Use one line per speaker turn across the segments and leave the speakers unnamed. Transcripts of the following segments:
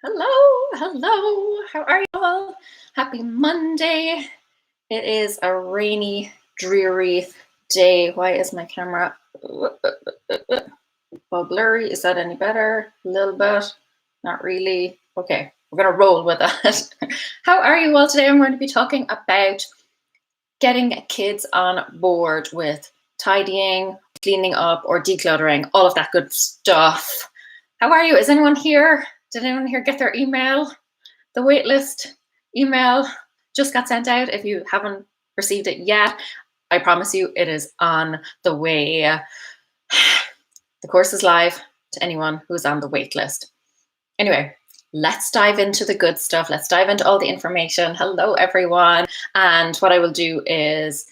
Hello. How are you all? Happy Monday. It is a rainy, dreary day. Why is my camera blurry? Is that any better? A little bit. Not really. Okay, we're gonna roll with that. How are you all today? I'm going to be talking about getting kids on board with tidying, cleaning up, or decluttering, all of that good stuff. How are you? Is anyone here? Did anyone here get their email? The waitlist email just got sent out. If you haven't received it yet, I promise you it is on the way. The course is live to anyone who's on the waitlist. Anyway, let's dive into the good stuff. Let's dive into all the information. Hello, everyone. And what I will do is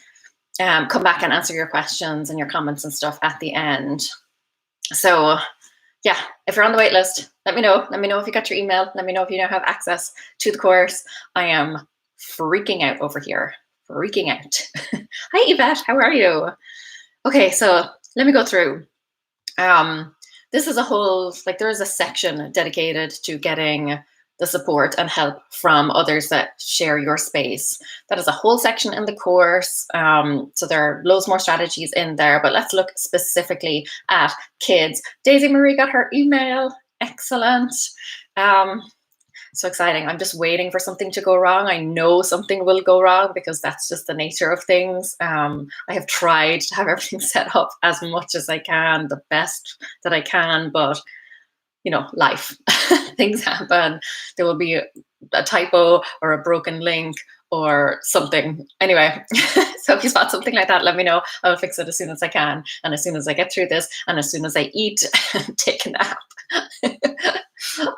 come back and answer your questions and your comments and stuff at the end. So yeah, if you're on the wait list, let me know. Let me know if you got your email. Let me know if you now have access to the course. I am freaking out over here. Freaking out. Hi, Yvette. How are you? Okay, so let me go through. This is a whole, there is a section dedicated to getting the support and help from others that share your space. That is a whole section in the course. So there are loads more strategies in there, but let's look specifically at kids. Daisy Marie got her email. Excellent. So exciting. I'm just waiting for something to go wrong. I know something will go wrong because that's just the nature of things. I have tried to have everything set up as much as I can, the best that I can, but life, things happen. There will be a typo or a broken link or something. Anyway, so if you spot something like that, let me know. I will fix it as soon as I can. And as soon as I get through this, and as soon as I eat and take a nap.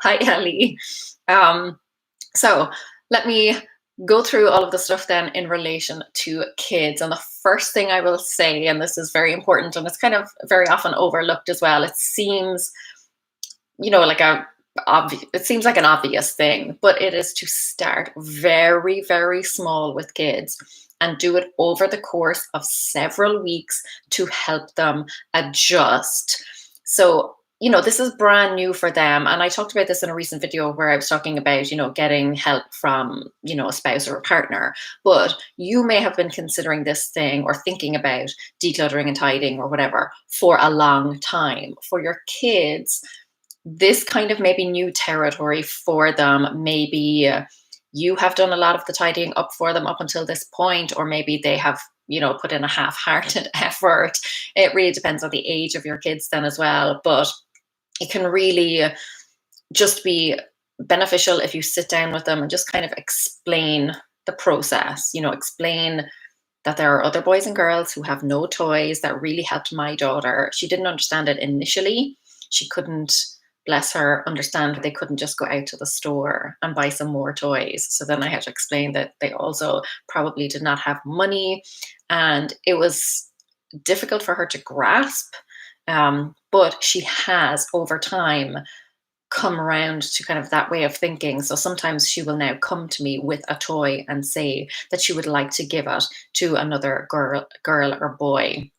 Hi, Ellie. So let me go through all of the stuff then in relation to kids. And the first thing I will say, and this is very important, and it's kind of very often overlooked as well. It seems like it seems like an obvious thing, but it is to start very, very small with kids and do it over the course of several weeks to help them adjust. So, this is brand new for them. And I talked about this in a recent video where I was talking about, getting help from, a spouse or a partner. But you may have been considering this thing or thinking about decluttering and tidying or whatever for a long time. For your kids, this kind of maybe new territory for them. Maybe you have done a lot of the tidying up for them up until this point, or maybe they have, put in a half-hearted effort. It really depends on the age of your kids then as well. But it can really just be beneficial if you sit down with them and just kind of explain the process, explain that there are other boys and girls who have no toys. That really helped my daughter. She didn't understand it initially. She couldn't, bless her, understand they couldn't just go out to the store and buy some more toys. So then I had to explain that they also probably did not have money, and it was difficult for her to grasp. But she has, over time, come around to kind of that way of thinking. So sometimes she will now come to me with a toy and say that she would like to give it to another girl or boy.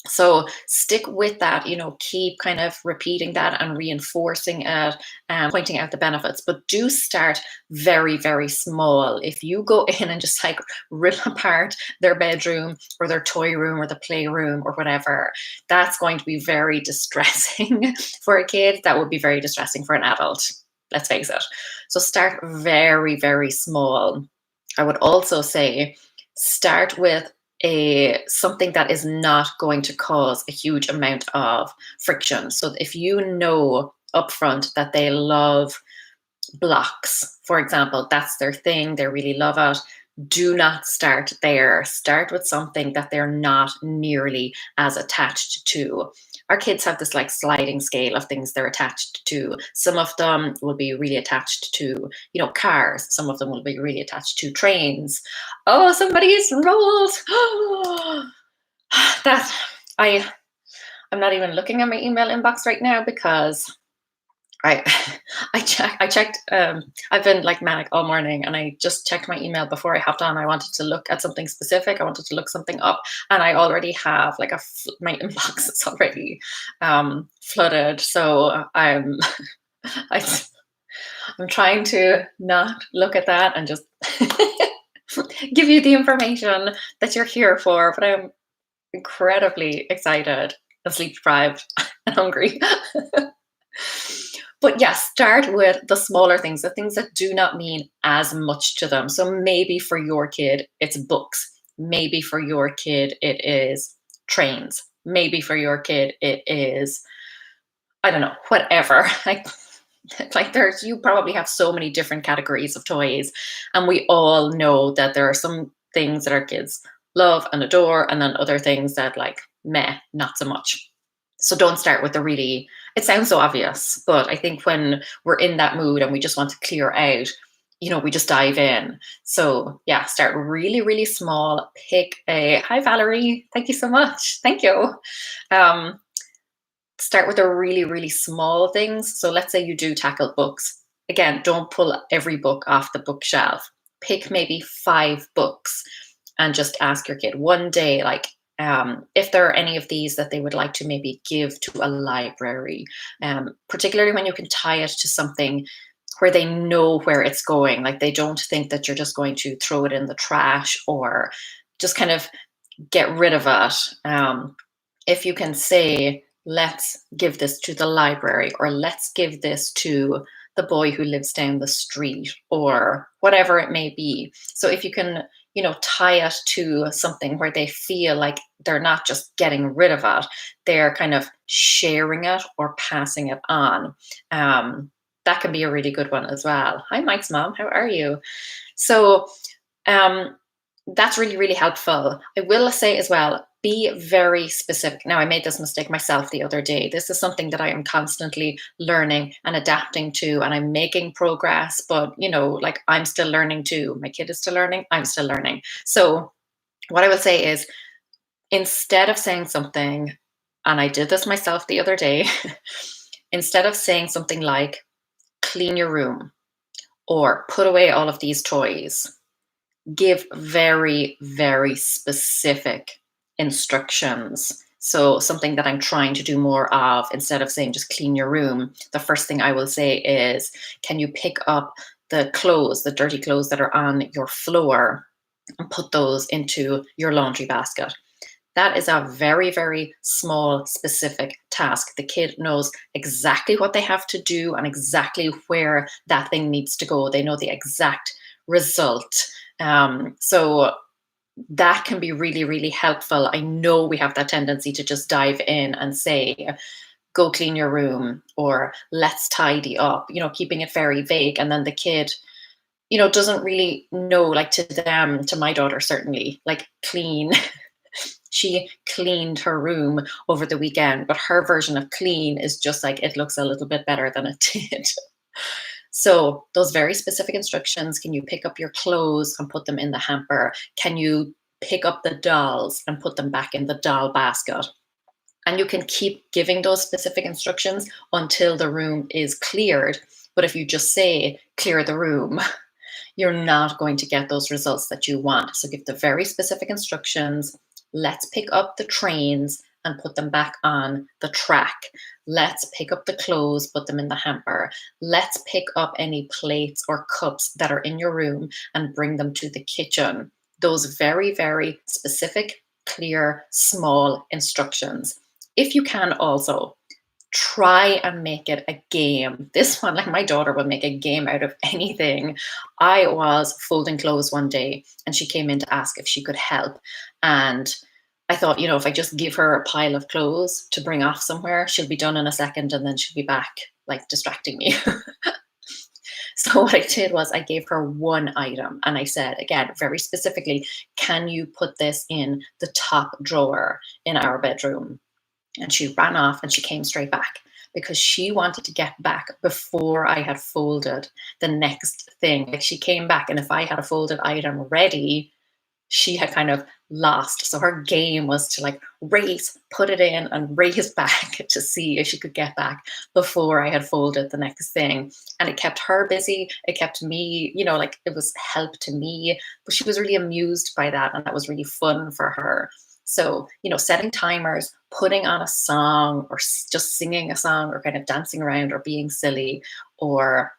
So stick with that, keep kind of repeating that and reinforcing it and pointing out the benefits, but do start very, very small. If you go in and just rip apart their bedroom or their toy room or the playroom or whatever, that's going to be very distressing for a kid. That would be very distressing for an adult. Let's face it. So start very, very small. I would also say start with something that is not going to cause a huge amount of friction. So if you know upfront that they love blocks, for example, that's their thing, they really love it, do not start there. Start with something that they're not nearly as attached to. Our kids have this sliding scale of things they're attached to. Some of them will be really attached to, cars. Some of them will be really attached to trains. Oh, somebody's enrolled. I'm not even looking at my email inbox right now because I checked. I've been manic all morning, and I just checked my email before I hopped on. I wanted to look at something specific. I wanted to look something up, and I already have my inbox is already flooded. So I I'm trying to not look at that and just give you the information that you're here for, but I'm incredibly excited and sleep deprived and hungry. But yes, start with the smaller things, the things that do not mean as much to them. So maybe for your kid, it's books. Maybe for your kid, it is trains. Maybe for your kid, it is, I don't know, whatever. Like there's, you probably have so many different categories of toys, and we all know that there are some things that our kids love and adore, and then other things that like meh, not so much. So don't start with the really, it sounds so obvious, but I think when we're in that mood and we just want to clear out, we just dive in. So yeah, start really, really small. Pick a, hi Valerie, thank you so much. Thank you. Um, Start with the really, really small things. So let's say you do tackle books. Again, don't pull every book off the bookshelf. Pick maybe 5 books and just ask your kid one day, like, if there are any of these that they would like to maybe give to a library, particularly when you can tie it to something where they know where it's going. Like they don't think that you're just going to throw it in the trash or just kind of get rid of it. If you can say, let's give this to the library, or let's give this to the boy who lives down the street, or whatever it may be. So if you can, tie it to something where they feel like they're not just getting rid of it, they're kind of sharing it or passing it on. That can be a really good one as well. Hi, Mike's mom. How are you? So um, that's really, really helpful. I will say as well, be very specific. Now, I made this mistake myself the other day. This is something that I am constantly learning and adapting to, and I'm making progress, but like I'm still learning too. My kid is still learning, I'm still learning. So, what I will say is instead of saying something, and I did this myself the other day, instead of saying something like, clean your room or put away all of these toys, give very, very specific instructions. So, something that I'm trying to do more of, instead of saying just clean your room, the first thing I will say is, can you pick up the clothes, the dirty clothes that are on your floor, and put those into your laundry basket? That is a very, very small, specific task. The kid knows exactly what they have to do and exactly where that thing needs to go. They know the exact result. So that can be really, really helpful. I know we have that tendency to just dive in and say, go clean your room or let's tidy up, keeping it very vague. And then the kid, doesn't really know, like to them, to my daughter, certainly, like clean. She cleaned her room over the weekend, but her version of clean is just like it looks a little bit better than it did. So, those very specific instructions, can you pick up your clothes and put them in the hamper? Can you pick up the dolls and put them back in the doll basket? And you can keep giving those specific instructions until the room is cleared. But if you just say, clear the room, you're not going to get those results that you want. So give the very specific instructions. Let's pick up the trains and put them back on the track. Let's pick up the clothes, put them in the hamper. Let's pick up any plates or cups that are in your room and bring them to the kitchen. Those very, very specific, clear, small instructions. If you can also, try and make it a game. This one, like my daughter will make a game out of anything. I was folding clothes one day and she came in to ask if she could help. And I thought, if I just give her a pile of clothes to bring off somewhere, she'll be done in a second and then she'll be back, like distracting me. So what I did was I gave her one item and I said, again, very specifically, can you put this in the top drawer in our bedroom? And she ran off and she came straight back because she wanted to get back before I had folded the next thing. Like she came back, and if I had a folded item ready, she had kind of lost. So her game was to like race, put it in, and race back to see if she could get back before I had folded the next thing. And it kept her busy. It kept me, like it was help to me. But she was really amused by that. And that was really fun for her. So, setting timers, putting on a song or just singing a song or kind of dancing around or being silly or,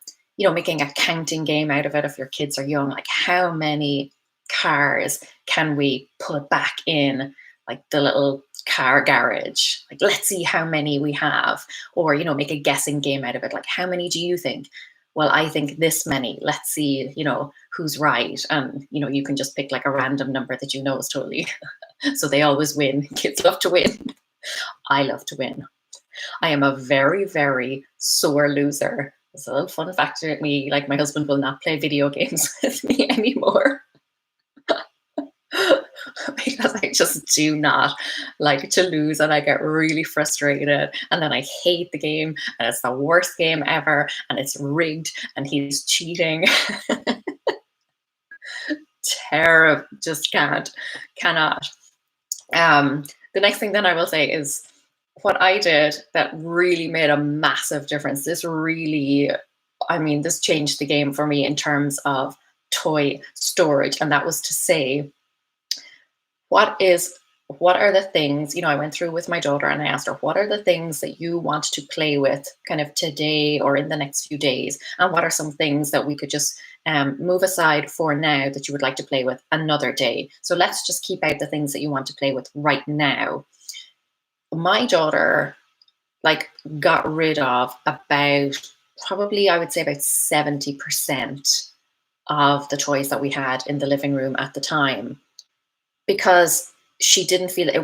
making a counting game out of it if your kids are young, like how many cars can we put back in like the little car garage? Like, let's see how many we have, or, make a guessing game out of it. Like, how many do you think? Well, I think this many. Let's see, who's right. And, you can just pick like a random number that is totally. So they always win. Kids love to win. I love to win. I am a very, very sore loser. It's a little fun fact about me. Like, my husband will not play video games with me anymore because I just do not like to lose, and I get really frustrated, and then I hate the game, and it's the worst game ever, and it's rigged, and he's cheating. Terrible. Just cannot. The next thing then I will say is what I did that really made a massive difference. This really, this changed the game for me in terms of toy storage. And that was to say, what are the things, I went through with my daughter and I asked her, what are the things that you want to play with kind of today or in the next few days? And what are some things that we could just move aside for now that you would like to play with another day? So let's just keep out the things that you want to play with right now. My daughter got rid of about, probably I would say about 70% of the toys that we had in the living room at the time, because she didn't feel I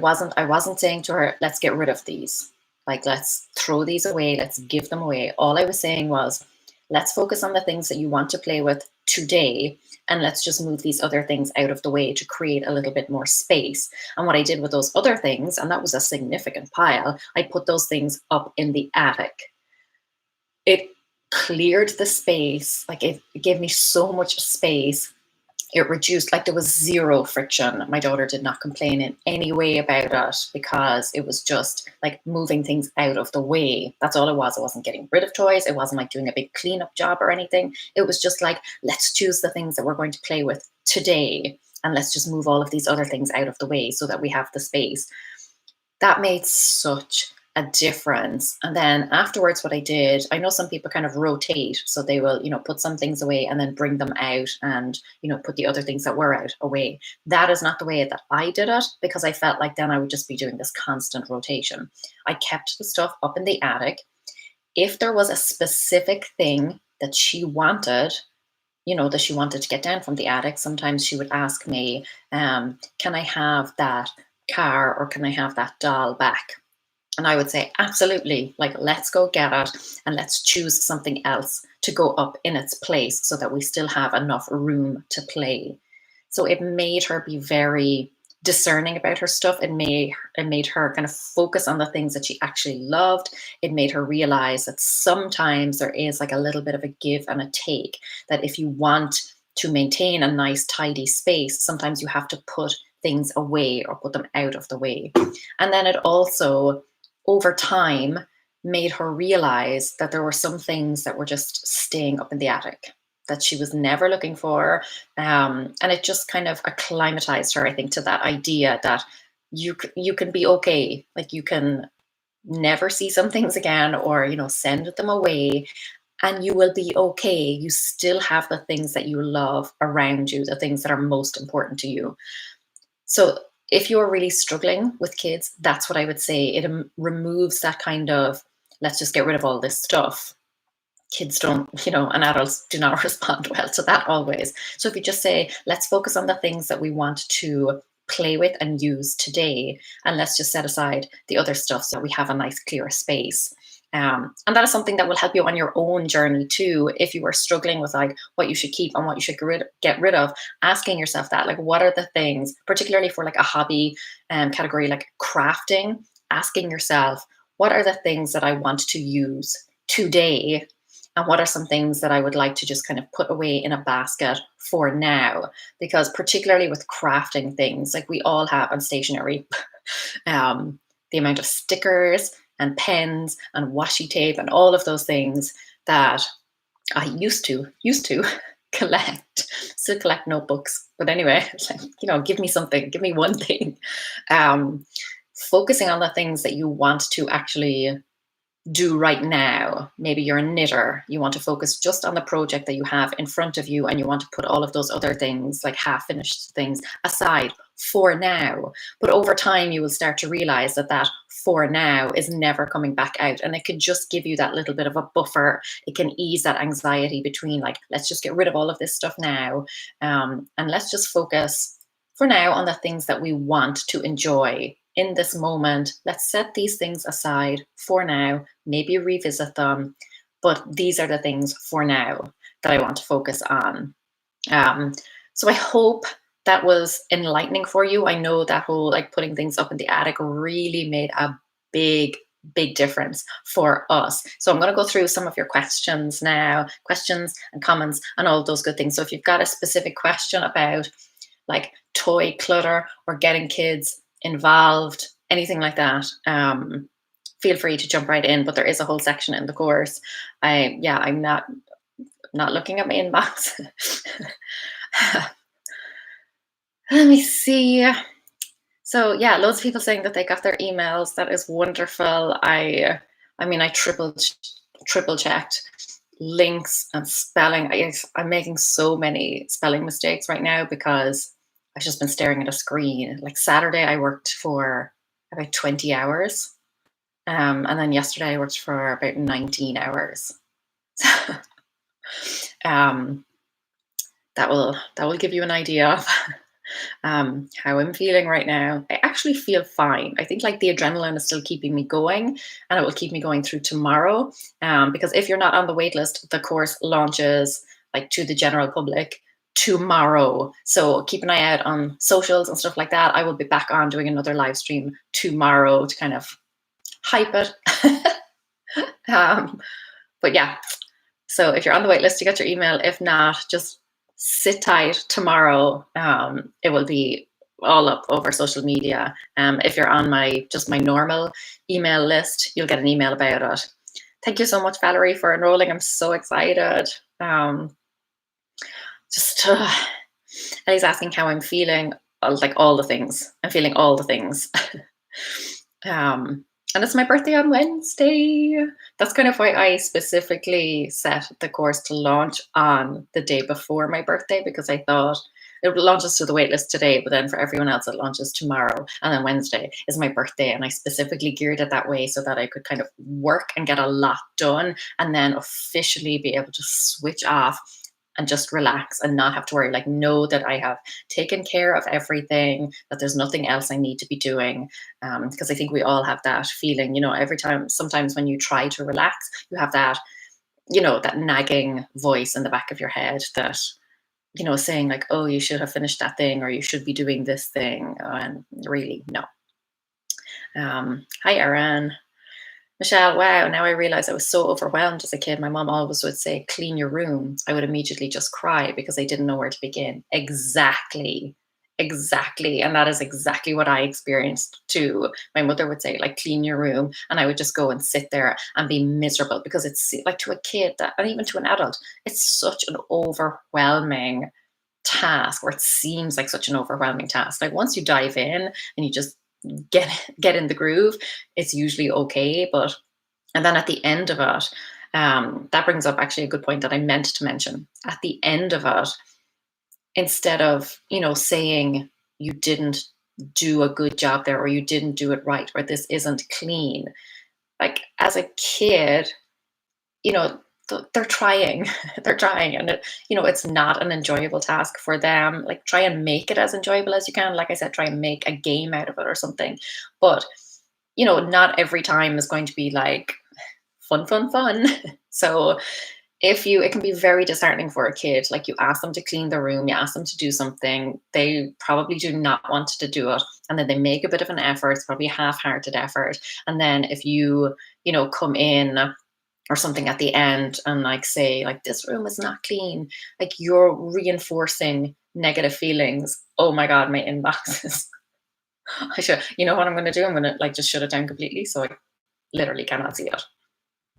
wasn't saying to her, let's get rid of these. Like, let's throw these away. Let's give them away. All I was saying was, let's focus on the things that you want to play with today. And let's just move these other things out of the way to create a little bit more space. And what I did with those other things, and that was a significant pile, I put those things up in the attic. It cleared the space. Like, it gave me so much space. It reduced, there was zero friction. My daughter did not complain in any way about it because it was just like moving things out of the way. That's all it was. It wasn't getting rid of toys. It wasn't like doing a big cleanup job or anything. It was just like, let's choose the things that we're going to play with today, and let's just move all of these other things out of the way so that we have the space. That made such a difference. And then afterwards, what I did, I know some people kind of rotate. So they will, put some things away and then bring them out and, put the other things that were out away. That is not the way that I did it, because I felt like then I would just be doing this constant rotation. I kept the stuff up in the attic. If there was a specific thing that she wanted, that she wanted to get down from the attic, sometimes she would ask me, can I have that car, or can I have that doll back? And I would say, absolutely, let's go get it, and let's choose something else to go up in its place so that we still have enough room to play. So it made her be very discerning about her stuff. It made her kind of focus on the things that she actually loved. It made her realize that sometimes there is like a little bit of a give and a take, that if you want to maintain a nice, tidy space, sometimes you have to put things away or put them out of the way. And then it also, over time, made her realize that there were some things that were just staying up in the attic that she was never looking for. And it just kind of acclimatized her, I think, to that idea that you can be okay. Like, you can never see some things again, or, send them away, and you will be okay. You still have the things that you love around you, the things that are most important to you. So if you're really struggling with kids, that's what I would say. It removes that kind of, let's just get rid of all this stuff. Kids don't, and adults do not respond well to that always. So if you just say, let's focus on the things that we want to play with and use today, and let's just set aside the other stuff so we have a nice clear space. And that is something that will help you on your own journey too. If you are struggling with what you should keep and what you should get rid of, asking yourself that, what are the things, particularly for a hobby category like crafting, asking yourself, what are the things that I want to use today? And what are some things that I would like to just kind of put away in a basket for now? Because particularly with crafting things, we all have on stationery, the amount of stickers and pens and washi tape and all of those things that I used to collect, still collect notebooks. But anyway, give me something, give me one thing. Focusing on the things that you want to actually do right now. Maybe you're a knitter, you want to focus just on the project that you have in front of you, and you want to put all of those other things, like half finished things, aside for now. But over time, you will start to realize that that for now is never coming back out. And it can just give you that little bit of a buffer. It can ease that anxiety between, like, let's just get rid of all of this stuff now. And let's just focus for now on the things that we want to enjoy in this moment. Let's set these things aside for now, maybe revisit them, but these are the things for now that I want to focus on. So I hope that was enlightening for you. I know that whole like putting things up in the attic really made a big difference for us. So I'm going to go through some of your questions now, questions and comments and all those good things. So if you've got a specific question about like toy clutter or getting kids involved, anything like that, feel free to jump right in. But there is a whole section in the course. I'm not looking at my inbox. Let me see. So yeah, loads of people saying that they got their emails. That is wonderful. I mean, I triple checked links and spelling. I'm making so many spelling mistakes right now because I've just been staring at a screen. Like Saturday, I worked for about 20 hours. And then yesterday I worked for about 19 hours. That will give you an idea of how I'm feeling right now. I actually feel fine. I think like the adrenaline is still keeping me going, and it will keep me going through tomorrow. Because if you're not on the wait list, the course launches like to the general public tomorrow. So keep an eye out on socials and stuff like that. I will be back on doing another live stream tomorrow to kind of hype it. But yeah, so if you're on the wait list, you get your email. If not, just sit tight. Tomorrow, it will be all up over social media. If you're on my normal email list, you'll get an email about it. Thank you so much, Valerie, for enrolling. I'm so excited. Ellie's asking how I'm feeling. Like all the things. I'm feeling all the things. And it's my birthday on Wednesday. That's kind of why I specifically set the course to launch on the day before my birthday, because I thought it launches to the waitlist today, but then for everyone else, it launches tomorrow. And then Wednesday is my birthday. And I specifically geared it that way so that I could kind of work and get a lot done and then officially be able to switch off and just relax and not have to worry, like know that I have taken care of everything, that there's nothing else I need to be doing. Because I think we all have that feeling, every time, sometimes when you try to relax, you have that, that nagging voice in the back of your head that, saying like, oh, you should have finished that thing, or you should be doing this thing. And really, no. Hi, Erin. Michelle, wow, now I realize I was so overwhelmed as a kid. My mom always would say, clean your room. I would immediately just cry because I didn't know where to begin. Exactly. And that is exactly what I experienced too. My mother would say, like, clean your room. And I would just go and sit there and be miserable because it's like to a kid and even to an adult, it's such an overwhelming task, or it seems like such an overwhelming task. Like once you dive in and you just get in the groove, it's usually okay. And then at the end of it, that brings up actually a good point that I meant to mention. At the end of it, instead of saying you didn't do a good job there, or you didn't do it right, or this isn't clean, like as a kid, they're trying and it's not an enjoyable task for them. Like try and make it as enjoyable as you can. Like I said, try and make a game out of it or something. But not every time is going to be like fun. So it can be very disheartening for a kid. Like you ask them to clean the room, you ask them to do something, they probably do not want to do it, and then they make a bit of an effort. It's probably a half-hearted effort, and then if you come in or something at the end and like say like this room is not clean, like you're reinforcing negative feelings. Oh my god, my inbox is I should, what I'm going to do, I'm going to like just shut it down completely so I literally cannot see it.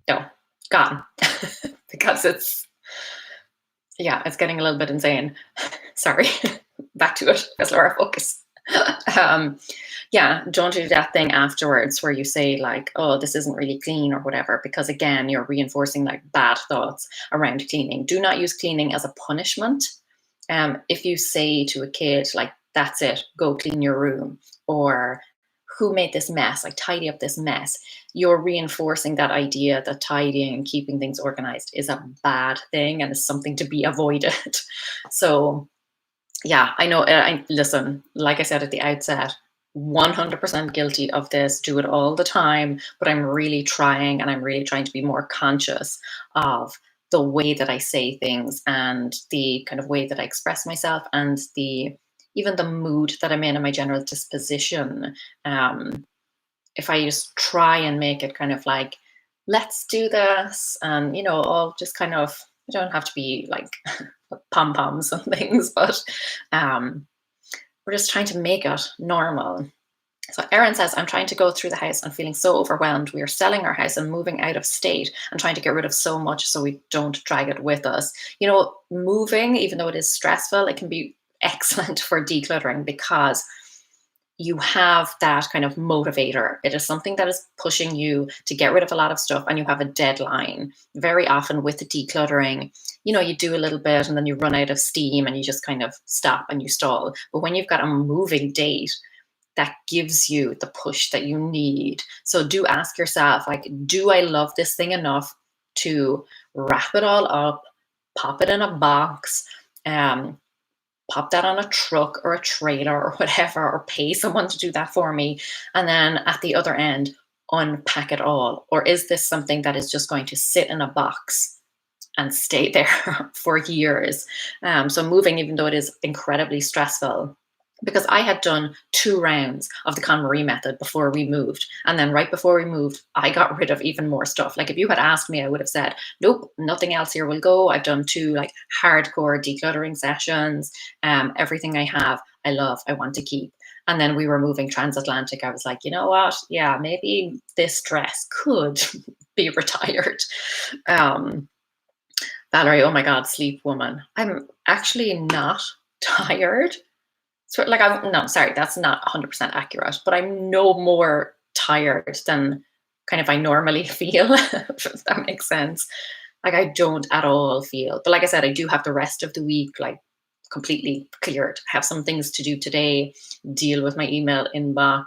No, gone. Because it's getting a little bit insane. Sorry. Back to it, as Laura, focus. Yeah, don't do that thing afterwards where you say like, "Oh, this isn't really clean," or whatever, because again, you're reinforcing like bad thoughts around cleaning. Do not use cleaning as a punishment. If you say to a kid like, "That's it, go clean your room," or "Who made this mess? Like, tidy up this mess." You're reinforcing that idea that tidying and keeping things organized is a bad thing and is something to be avoided. So yeah, I know. I listen, like I said at the outset, 100% guilty of this, do it all the time, but I'm really trying and I'm really trying to be more conscious of the way that I say things and the kind of way that I express myself and the even the mood that I'm in and my general disposition. Um, if I just try and make it kind of like, let's do this, and all just kind of, I don't have to be like pom poms and things, but um, we're just trying to make it normal. So Erin says, I'm trying to go through the house and feeling so overwhelmed. We are selling our house and moving out of state and trying to get rid of so much so we don't drag it with us. Moving, even though it is stressful, it can be excellent for decluttering because you have that kind of motivator. It is something that is pushing you to get rid of a lot of stuff and you have a deadline. Very often with the decluttering, you do a little bit and then you run out of steam and you just kind of stop and you stall. But when you've got a moving date, that gives you the push that you need. So do ask yourself, like, do I love this thing enough to wrap it all up, pop it in a box, um, pop that on a truck or a trailer or whatever, or pay someone to do that for me. And then at the other end, unpack it all. Or is this something that is just going to sit in a box and stay there for years? So moving, even though it is incredibly stressful, because I had done 2 rounds of the KonMari method before we moved. And then right before we moved, I got rid of even more stuff. Like if you had asked me, I would have said, nope, nothing else here will go. I've done 2 like hardcore decluttering sessions. Everything I have, I love, I want to keep. And then we were moving transatlantic. I was like, you know what? Yeah, maybe this dress could be retired. Um, Valerie, oh my God, sleep woman. I'm actually not tired. So like I'm no, sorry, that's not 100% accurate, but I'm no more tired than kind of I normally feel, if that makes sense. Like I don't at all feel. But like I said, I do have the rest of the week like completely cleared. I have some things to do today, deal with my email inbox,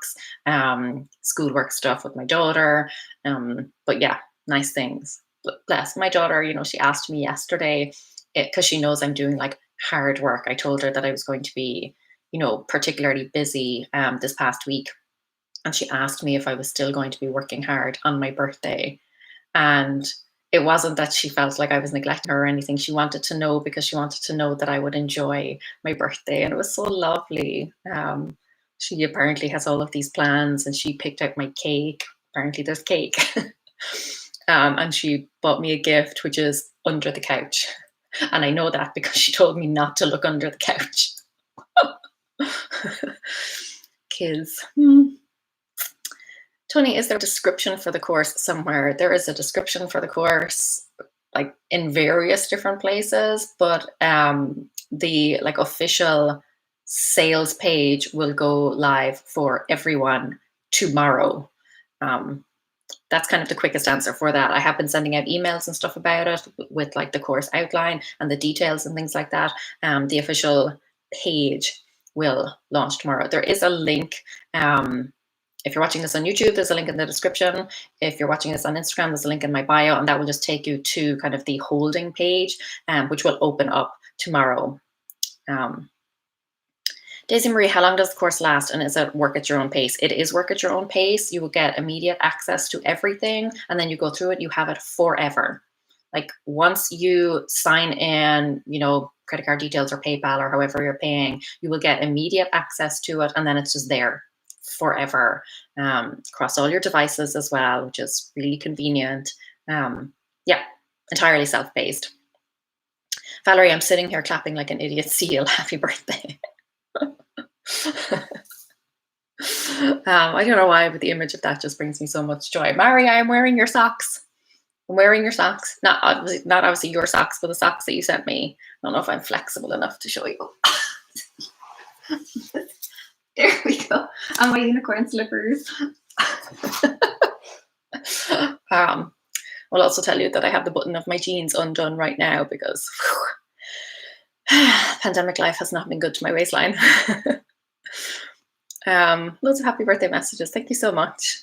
schoolwork stuff with my daughter. But yeah, nice things. Bless my daughter, she asked me yesterday because she knows I'm doing like hard work. I told her that I was going to be particularly busy this past week. And she asked me if I was still going to be working hard on my birthday. And it wasn't that she felt like I was neglecting her or anything. She wanted to know because she wanted to know that I would enjoy my birthday. And it was so lovely. She apparently has all of these plans and she picked out my cake. Apparently, there's cake. And she bought me a gift, which is under the couch. And I know that because she told me not to look under the couch. Kids. Tony, is there a description for the course somewhere? There is a description for the course, like in various different places, but the like official sales page will go live for everyone tomorrow. That's kind of the quickest answer for that. I have been sending out emails and stuff about it with like the course outline and the details and things like that. The official page will launch tomorrow. There is a link. If you're watching this on YouTube, there's a link in the description. If you're watching this on Instagram, there's a link in my bio, and that will just take you to kind of the holding page, which will open up tomorrow. Daisy Marie, how long does the course last? And is it work at your own pace? It is work at your own pace. You will get immediate access to everything. And then you go through it, you have it forever. Like once you sign in, credit card details or PayPal or however you're paying, you will get immediate access to it. And then it's just there forever, across all your devices as well, which is really convenient. Yeah, entirely self-paced. Valerie, I'm sitting here clapping like an idiot seal. Happy birthday. I don't know why, but the image of that just brings me so much joy. Mary, I'm wearing your socks. I'm wearing your socks. Not obviously your socks, but the socks that you sent me. I don't know if I'm flexible enough to show you. There we go. And my unicorn slippers. um, I'll also tell you that I have the button of my jeans undone right now because pandemic life has not been good to my waistline. Loads of happy birthday messages. Thank you so much.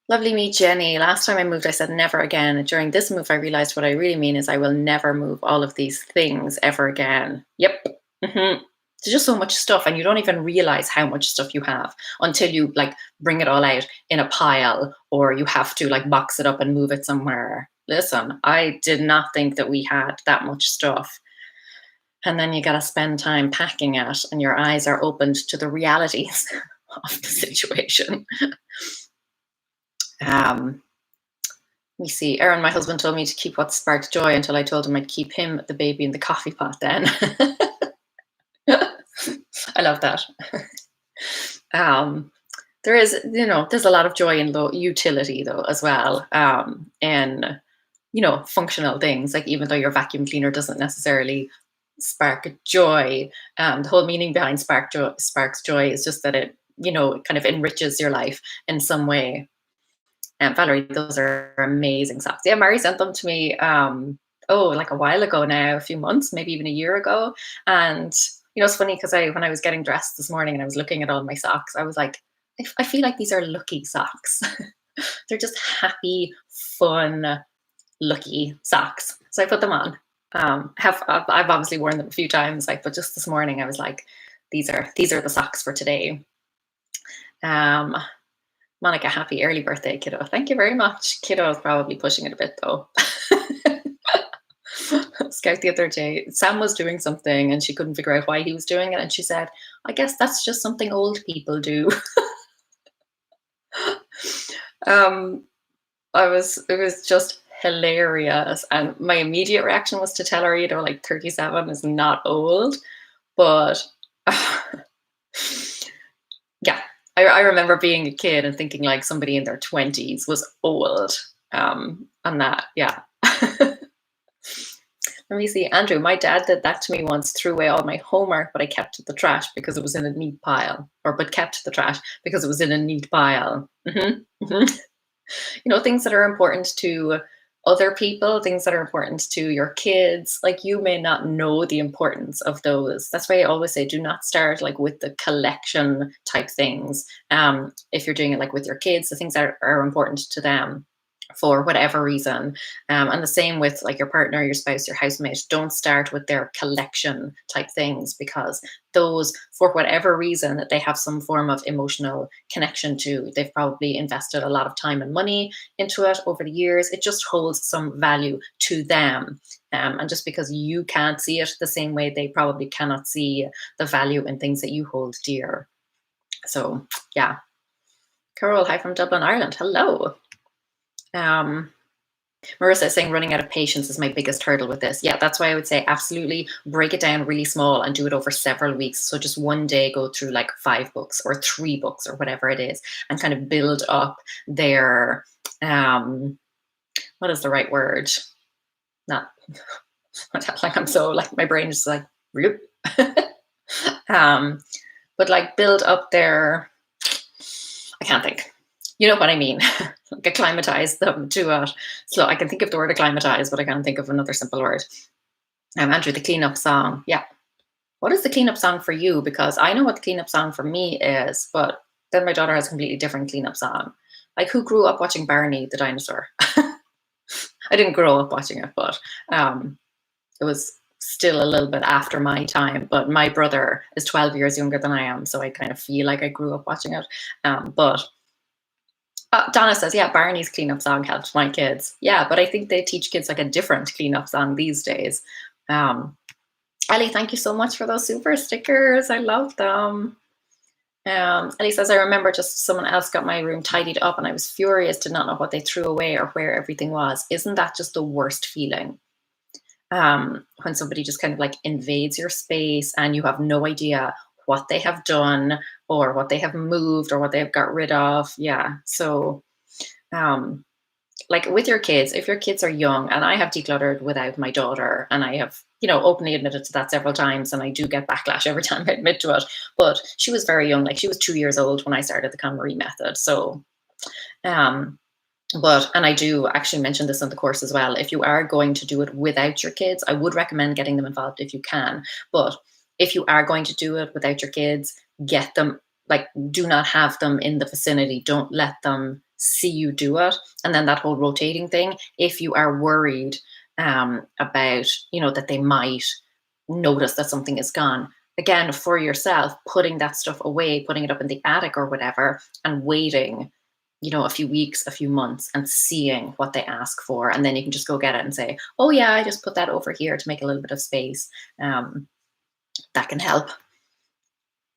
Lovely meet Jenny. Last time I moved, I said never again. During this move, I realized what I really mean is I will never move all of these things ever again. Yep. There's just so much stuff, and you don't even realize how much stuff you have until you like bring it all out in a pile, or you have to like box it up and move it somewhere. Listen, I did not think that we had that much stuff. And then you got to spend time packing it, and your eyes are opened to the realities of the situation. Let me see. Aaron, my husband, told me to keep what sparked joy until I told him I'd keep him, the baby, in the coffee pot then. I love that. There is, there's a lot of joy in utility though as well. And functional things, like even though your vacuum cleaner doesn't necessarily spark joy, the whole meaning behind sparks joy is just that it, it kind of enriches your life in some way. And Valerie, those are amazing socks. Yeah, Mary sent them to me, like a while ago now, a few months, maybe even a year ago. And, it's funny because when I was getting dressed this morning and I was looking at all my socks, I was like, I feel like these are lucky socks. They're just happy, fun, lucky socks. So I put them on. I've obviously worn them a few times, but just this morning I was like, these are the socks for today. Monica, happy early birthday, kiddo. Thank you very much. Kiddo is probably pushing it a bit though. Scout the other day, Sam was doing something and she couldn't figure out why he was doing it. And she said, I guess that's just something old people do. It was just hilarious. And my immediate reaction was to tell her, 37 is not old. But yeah. I remember being a kid and thinking like somebody in their 20s was old. And that, yeah. Let me see. Andrew, my dad did that to me once, threw away all my homework, but I kept the trash because it was in a neat pile. But kept the trash because it was in a neat pile. Things that are important to other people, things that are important to your kids, like you may not know the importance of those. That's why I always say do not start like with the collection type things. If you're doing it like with your kids, the things that are important to them for whatever reason. And the same with like your partner, your spouse, your housemate. Don't start with their collection type things, because those, for whatever reason, that they have some form of emotional connection to, they've probably invested a lot of time and money into it over the years. It just holds some value to them. And just because you can't see it the same way, they probably cannot see the value in things that you hold dear. So yeah. Carol, hi from Dublin, Ireland. Hello. Marissa is saying running out of patience is my biggest hurdle with this. Yeah, that's why I would say absolutely break it down really small and do it over several weeks. So just one day go through like 5 books or 3 books or whatever it is, and kind of build up their what is the right word? Not like I'm so like my brain is like but like build up their, I can't think. You know what I mean? Like acclimatize them to it. So I can think of the word acclimatize, but I can't think of another simple word. Andrew, the cleanup song. Yeah. What is the cleanup song for you? Because I know what the cleanup song for me is, but then my daughter has a completely different cleanup song. Like, who grew up watching Barney the dinosaur? I didn't grow up watching it, but it was still a little bit after my time. But my brother is 12 years younger than I am, so I kind of feel like I grew up watching it. But Donna says, yeah, Barney's cleanup song helped my kids. Yeah, but I think they teach kids like a different cleanup song these days. Ellie, thank you so much for those super stickers. I love them. Ellie says, I remember just someone else got my room tidied up and I was furious to not know what they threw away or where everything was. Isn't that just the worst feeling? When somebody just kind of like invades your space and you have no idea what they have done or what they have moved or what they've got rid of. Yeah. So like with your kids, if your kids are young, and I have decluttered without my daughter, and I have, openly admitted to that several times, and I do get backlash every time I admit to it. But she was very young, like she was 2 years old when I started the KonMari method. So, um, and I do actually mention this in the course as well. If you are going to do it without your kids, I would recommend getting them involved if you can. But if you are going to do it without your kids, get them, like, do not have them in the vicinity. Don't let them see you do it. And then that whole rotating thing, if you are worried about, that they might notice that something is gone, again, for yourself, putting that stuff away, putting it up in the attic or whatever, and waiting, a few weeks, a few months, and seeing what they ask for. And then you can just go get it and say, oh, yeah, I just put that over here to make a little bit of space. That can help.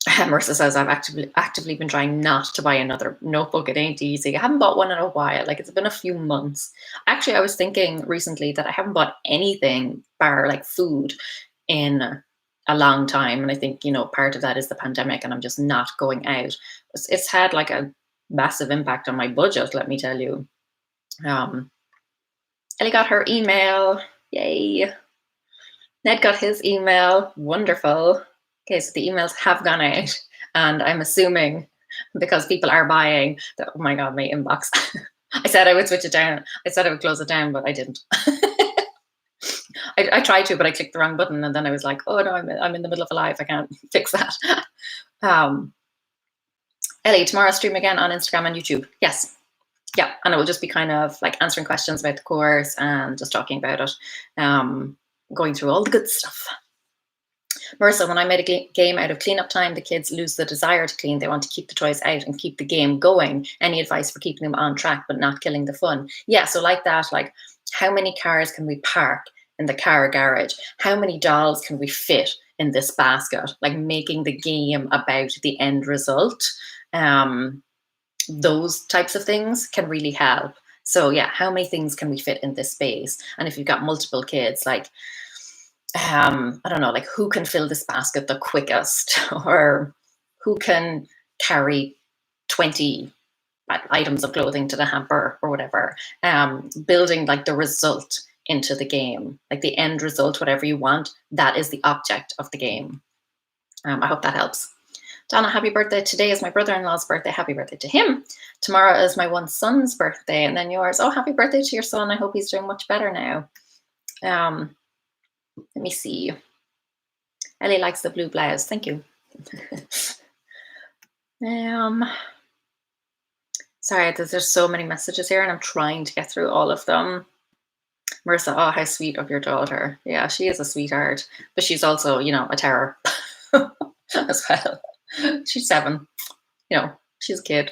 Marissa says, I've actively been trying not to buy another notebook. It ain't easy. I haven't bought one in a while. Like, it's been a few months. Actually, I was thinking recently that I haven't bought anything bar like food in a long time. And I think, part of that is the pandemic and I'm just not going out. It's had like a massive impact on my budget, let me tell you. Ellie got her email. Yay. Ned got his email. Wonderful. Okay, so the emails have gone out, and I'm assuming because people are buying that, oh my God, my inbox. I said I would switch it down. I said I would close it down, but I didn't. I tried to, but I clicked the wrong button, and then I was like, oh no, I'm in the middle of a live. I can't fix that. Ellie, tomorrow stream again on Instagram and YouTube. Yes. Yeah, and it will just be kind of like answering questions about the course and just talking about it, going through all the good stuff. Marissa, when I made a game out of cleanup time, the kids lose the desire to clean. They want to keep the toys out and keep the game going. Any advice for keeping them on track but not killing the fun? Yeah, so like that, like how many cars can we park in the car garage? How many dolls can we fit in this basket? Like making the game about the end result. Those types of things can really help. So yeah, how many things can we fit in this space? And if you've got multiple kids, like, I don't know, like who can fill this basket the quickest, or who can carry 20 items of clothing to the hamper or whatever. Building like the result into the game, like the end result, whatever you want, that is the object of the game. I hope that helps. Donna, happy birthday. Today is my brother-in-law's birthday. Happy birthday to him. Tomorrow is my one son's birthday, and then yours. Oh, happy birthday to your son. I hope he's doing much better now. Let me see. Ellie likes the blue blouse. Thank you. Sorry, there's so many messages here and I'm trying to get through all of them. Marissa, oh, how sweet of your daughter. Yeah, she is a sweetheart, but she's also, a terror as well. She's 7, she's a kid.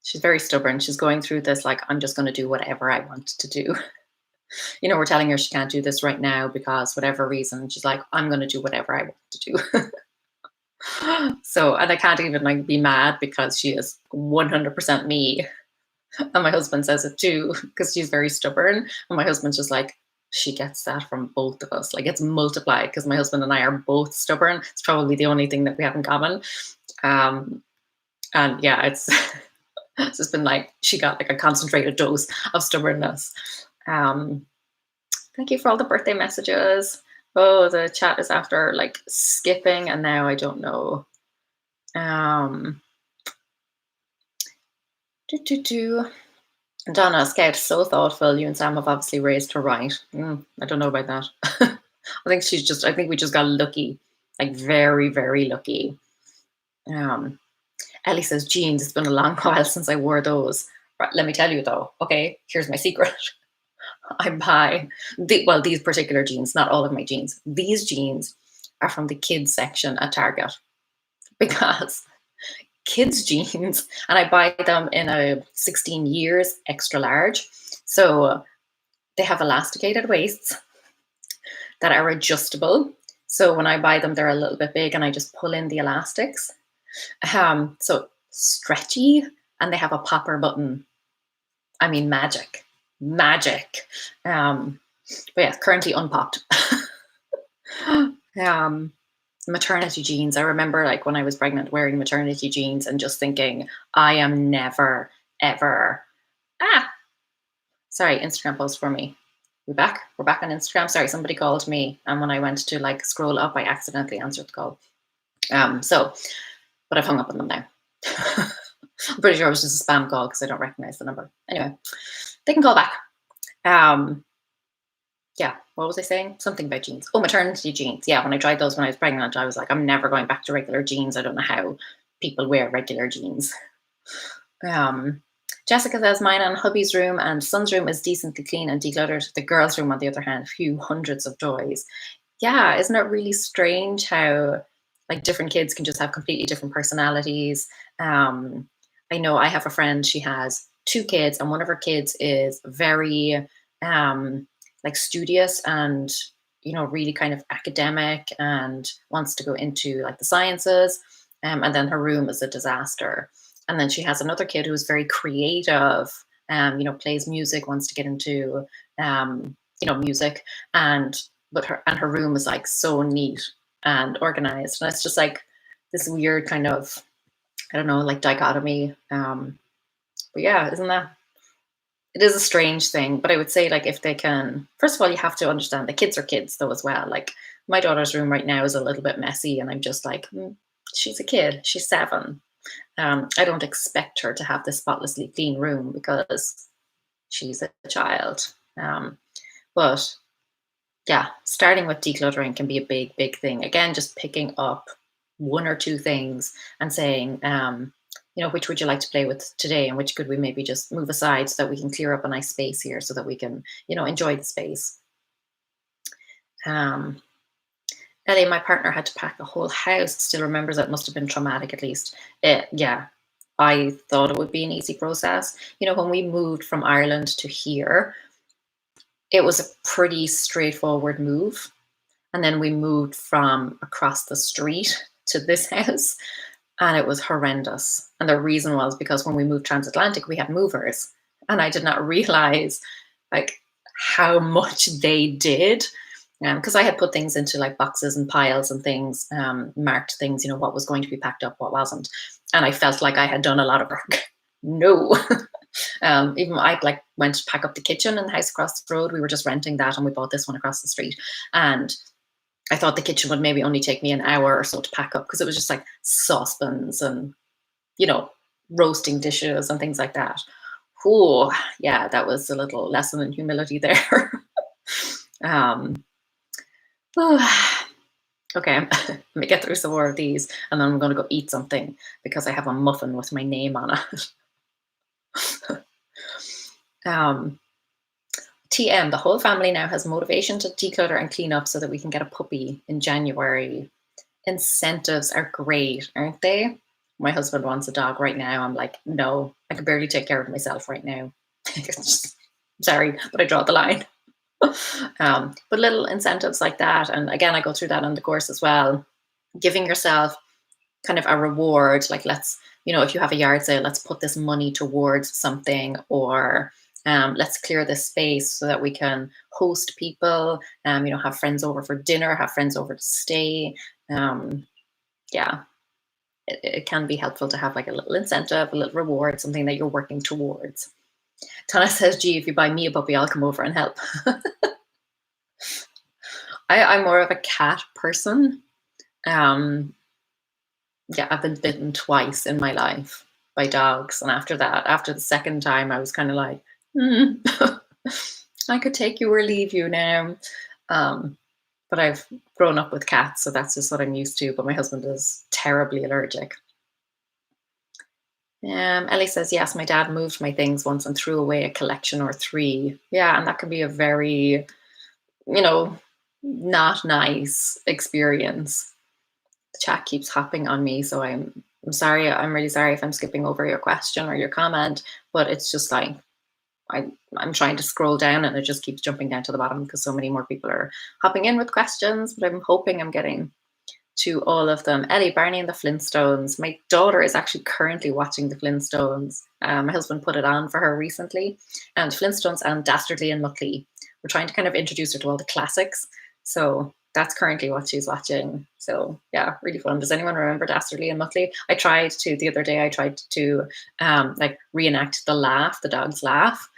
She's very stubborn. She's going through this, like, I'm just going to do whatever I want to do. We're telling her she can't do this right now because whatever reason. She's like, I'm going to do whatever I want to do. So, and I can't even like be mad because she is 100% me. And my husband says it too, because she's very stubborn. And my husband's just like, she gets that from both of us. Like it's multiplied because my husband and I are both stubborn. It's probably the only thing that we have in common. And yeah, it's just been like, she got like a concentrated dose of stubbornness. Thank you for all the birthday messages. Oh, the chat is after like skipping and now I don't know. Donna, Scout, so thoughtful. You and Sam have obviously raised her right. I don't know about that. I think we just got lucky, like very, very lucky. Ellie says, jeans, it's been a long while since I wore those. Right, let me tell you though, okay, here's my secret. I buy, these particular jeans, not all of my jeans. These jeans are from the kids section at Target because kids jeans, and I buy them in a 16 years extra large. So they have elasticated waists that are adjustable. So when I buy them, they're a little bit big and I just pull in the elastics. So stretchy, and they have a popper button. I mean, magic. But yeah, currently unpopped. Maternity jeans. I remember like when I was pregnant wearing maternity jeans and just thinking, I am never, ever, Sorry, Instagram post for me. We back? We're back on Instagram. Sorry, somebody called me, and when I went to like scroll up, I accidentally answered the call. So, but I've hung up on them now. I'm pretty sure it was just a spam call because I don't recognize the number. Anyway, they can call back. Um, yeah, what was I saying? Something about jeans. Oh, maternity jeans. Yeah, when I tried those when I was pregnant, I was like, I'm never going back to regular jeans. I don't know how people wear regular jeans. Um, Jessica says mine and hubby's room and son's room is decently clean and decluttered. The girls' room, on the other hand, few hundreds of toys. Yeah, isn't it really strange how like different kids can just have completely different personalities? I know I have a friend, she has two kids, and one of her kids is very like studious and really kind of academic and wants to go into like the sciences. And then her room is a disaster. And then she has another kid who's very creative, plays music, wants to get into music, and her room is like so neat and organized, and it's just like this weird kind of, I don't know, like dichotomy. But yeah, isn't that, it is a strange thing. But I would say, like, if they can, first of all, you have to understand the kids are kids though as well. Like my daughter's room right now is a little bit messy, and I'm just like, she's a kid, she's 7. I don't expect her to have this spotlessly clean room because she's a child. But yeah, starting with decluttering can be a big, big thing. Again, just picking up one or two things and saying, which would you like to play with today, and which could we maybe just move aside so that we can clear up a nice space here, so that we can, enjoy the space. Ellie, my partner had to pack the whole house. Still remembers it. Must have been traumatic, at least. Yeah, I thought it would be an easy process. When we moved from Ireland to here, it was a pretty straightforward move. And then we moved from across the street to this house, and it was horrendous. And the reason was because when we moved transatlantic, we had movers, and I did not realize like how much they did. Because I had put things into like boxes and piles and things, marked things, what was going to be packed up, what wasn't. And I felt like I had done a lot of work. No. Even I like went to pack up the kitchen in the house across the road. We were just renting that, and we bought this one across the street. And I thought the kitchen would maybe only take me an hour or so to pack up, because it was just like saucepans and, roasting dishes and things like that. Oh, yeah, that was a little lesson in humility there. um, okay, let me get through some more of these, and then I'm going to go eat something because I have a muffin with my name on it. TM, the whole family now has motivation to declutter and clean up so that we can get a puppy in January. Incentives are great, aren't they? My husband wants a dog right now. I'm like, no, I can barely take care of myself right now. Sorry, but I draw the line. But little incentives like that, and again, I go through that on the course as well. Giving yourself kind of a reward, like if you have a yard sale, let's put this money towards something, or let's clear this space so that we can host people, have friends over for dinner, have friends over to stay. Yeah, it can be helpful to have like a little incentive, a little reward, something that you're working towards. Tana says, gee, if you buy me a puppy, I'll come over and help. I'm more of a cat person. Yeah, I've been bitten twice in my life by dogs. And after that, after the second time, I was kind of like, I could take you or leave you now. But I've grown up with cats, so that's just what I'm used to. But my husband is terribly allergic. Ellie says, yes, my dad moved my things once and threw away a collection or 3. Yeah, and that can be a very, not nice experience. The chat keeps hopping on me, so I'm sorry. I'm really sorry if I'm skipping over your question or your comment, but it's just like I'm trying to scroll down and it just keeps jumping down to the bottom because so many more people are hopping in with questions, but I'm hoping I'm getting to all of them. Ellie, Barney and the Flintstones. My daughter is actually currently watching the Flintstones. My husband put it on for her recently, and Flintstones and Dastardly and Muttley. We're trying to kind of introduce her to all the classics. So that's currently what she's watching. So yeah, really fun. Does anyone remember Dastardly and Muttley? The other day I tried to like reenact the dog's laugh.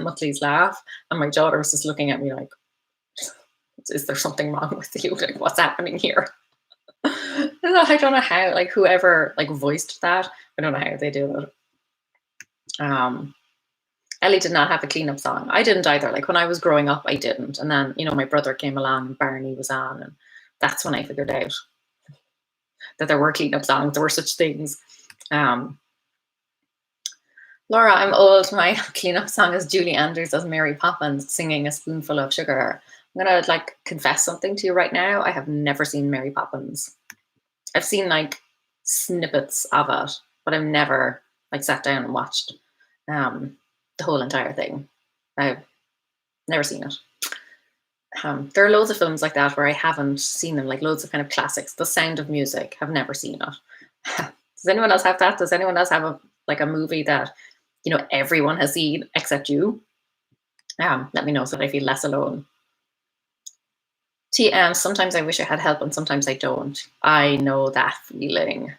Monthly's laugh. And my daughter was just looking at me like, is there something wrong with you? Like, what's happening here? I don't know how, like, whoever like voiced that, I don't know how they do it. Um, Ellie did not have a cleanup song. I didn't either. Like when I was growing up, I didn't. And then, my brother came along and Barney was on. And that's when I figured out that there were cleanup songs, there were such things. Um, Laura, I'm old. My cleanup song is Julie Andrews as Mary Poppins singing A Spoonful of Sugar. I'm gonna like confess something to you right now. I have never seen Mary Poppins. I've seen like snippets of it, but I've never like sat down and watched the whole entire thing. I've never seen it. There are loads of films like that where I haven't seen them, like loads of kind of classics. The Sound of Music, have never seen it. Does anyone else have that? Does anyone else have a movie that everyone has seen except you? Let me know so that I feel less alone. TM, sometimes I wish I had help and sometimes I don't. I know that feeling.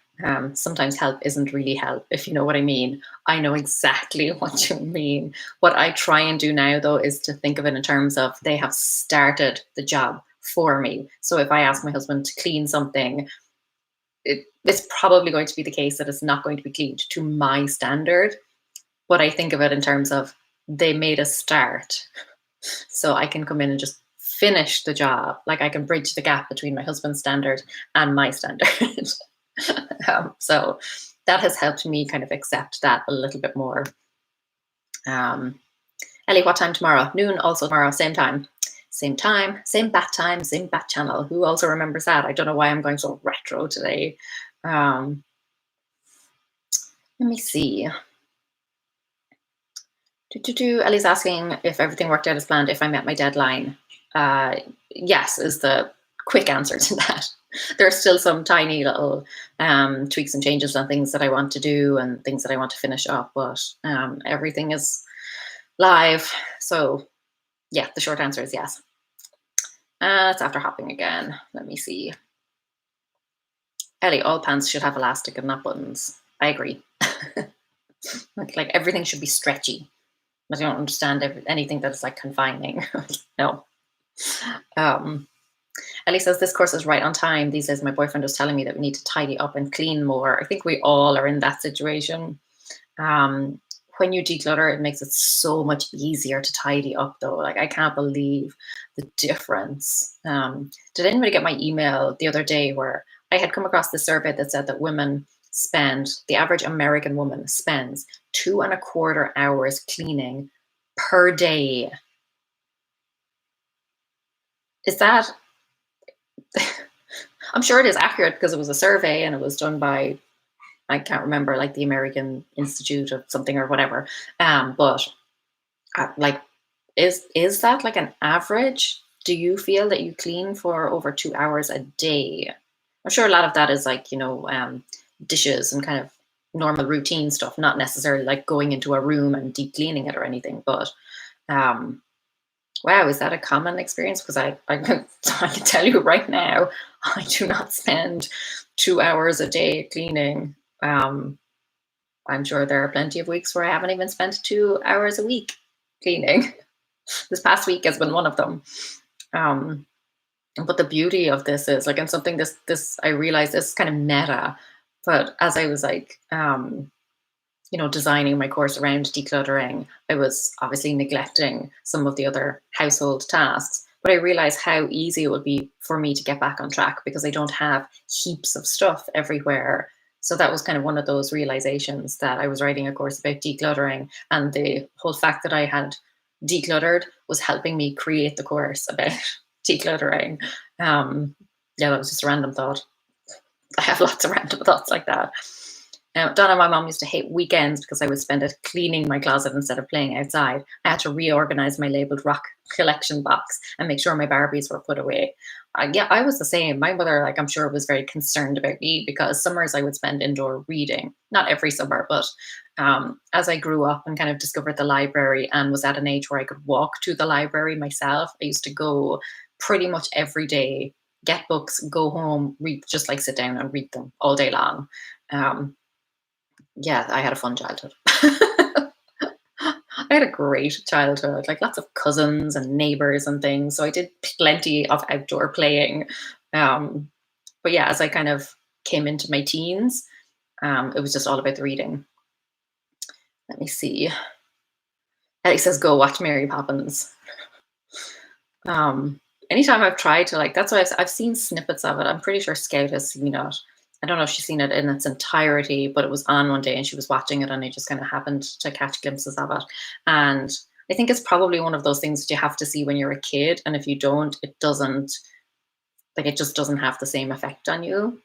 Sometimes help isn't really help, if you know what I mean. I know exactly what you mean. What I try and do now, though, is to think of it in terms of they have started the job for me. So if I ask my husband to clean something, it's probably going to be the case that it's not going to be cleaned to my standard. But I think of it in terms of they made a start. So I can come in and just finish the job. Like I can bridge the gap between my husband's standard and my standard. So that has helped me kind of accept that a little bit more. Ellie, what time tomorrow? Noon, also tomorrow, same time, same bat time, same bat channel. Who also remembers that? I don't know why I'm going so retro today. Let me see. Ellie's asking if everything worked out as planned, if I met my deadline. Yes, is the quick answer to that. There are still some tiny little tweaks and changes and things that I want to do and things that I want to finish up, but everything is live. So yeah, the short answer is yes. It's after hopping again. Let me see. Ellie, all pants should have elastic and not buttons. I agree. like everything should be stretchy. I don't understand anything that is like confining. No. Ellie says this course is right on time. These days my boyfriend was telling me that we need to tidy up and clean more. I think we all are in that situation. When you declutter, it makes it so much easier to tidy up though. Like I can't believe the difference. Did anybody get my email the other day where I had come across the survey that said that the average American woman spends 2.25 hours cleaning per day. Is that, I'm sure it is accurate because it was a survey and it was done by, I can't remember, like the American Institute of something or whatever. But like, is that like an average? Do you feel that you clean for over 2 hours a day? I'm sure a lot of that is like, dishes and kind of normal routine stuff, not necessarily like going into a room and deep cleaning it or anything. But wow, is that a common experience? Because I can tell you right now, I do not spend 2 hours a day cleaning. I'm sure there are plenty of weeks where I haven't even spent 2 hours a week cleaning. This past week has been one of them. But the beauty of this is like, and something this I realized this is kind of meta, but as I was like, designing my course around decluttering, I was obviously neglecting some of the other household tasks. But I realized how easy it would be for me to get back on track because I don't have heaps of stuff everywhere. So that was kind of one of those realizations that I was writing a course about decluttering, and the whole fact that I had decluttered was helping me create the course about decluttering. Yeah, that was just a random thought. I have lots of random thoughts like that. Donna, my mom used to hate weekends because I would spend it cleaning my closet instead of playing outside. I had to reorganize my labeled rock collection box and make sure my Barbies were put away. Yeah, I was the same. My mother, like I'm sure, was very concerned about me because summers I would spend indoor reading. Not every summer, but as I grew up and kind of discovered the library and was at an age where I could walk to the library myself, I used to go pretty much every day, get books, go home, read, just like sit down and read them all day long. Yeah, I had a fun childhood. I I had a great childhood, like lots of cousins and neighbors and things. So I did plenty of outdoor playing. Um, but yeah, as I kind of came into my teens, it was just all about the reading. Let me see. Ellie says, "Go watch Mary Poppins." Um, Anytime I've tried to like, that's why I've seen snippets of it. I'm pretty sure Scout has seen it. I don't know if she's seen it in its entirety, but it was on one day and she was watching it, and I just kind of happened to catch glimpses of it. And I think it's probably one of those things that you have to see when you're a kid, and if you don't, it doesn't, like, it just doesn't have the same effect on you.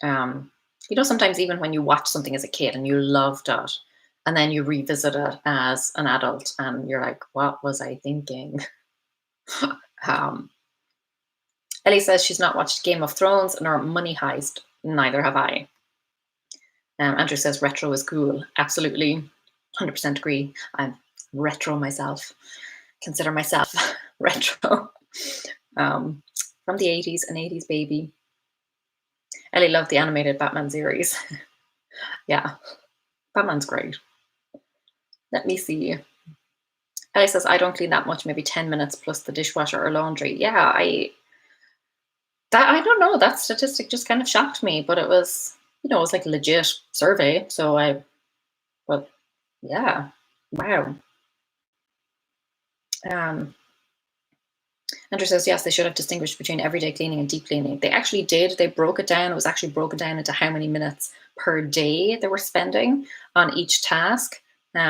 Um, Sometimes even when you watch something as a kid and you loved it, and then you revisit it as an adult, and you're like, "What was I thinking?" Um, Ellie says she's not watched Game of Thrones nor Money Heist. Neither have I. Andrew says retro is cool. Absolutely. 100% agree. I'm retro myself. Consider myself retro. Um, from the 80s, an 80s baby. Ellie loved the animated Batman series. Yeah, Batman's great. Let me see. Ellie says, I don't clean that much, maybe 10 minutes plus the dishwasher or laundry. Yeah, I don't know. That statistic just kind of shocked me, but it was, it was like a legit survey. But yeah, wow. Um, Andrew says, yes, they should have distinguished between everyday cleaning and deep cleaning. They actually did. They broke it down. It was actually broken down into how many minutes per day they were spending on each task.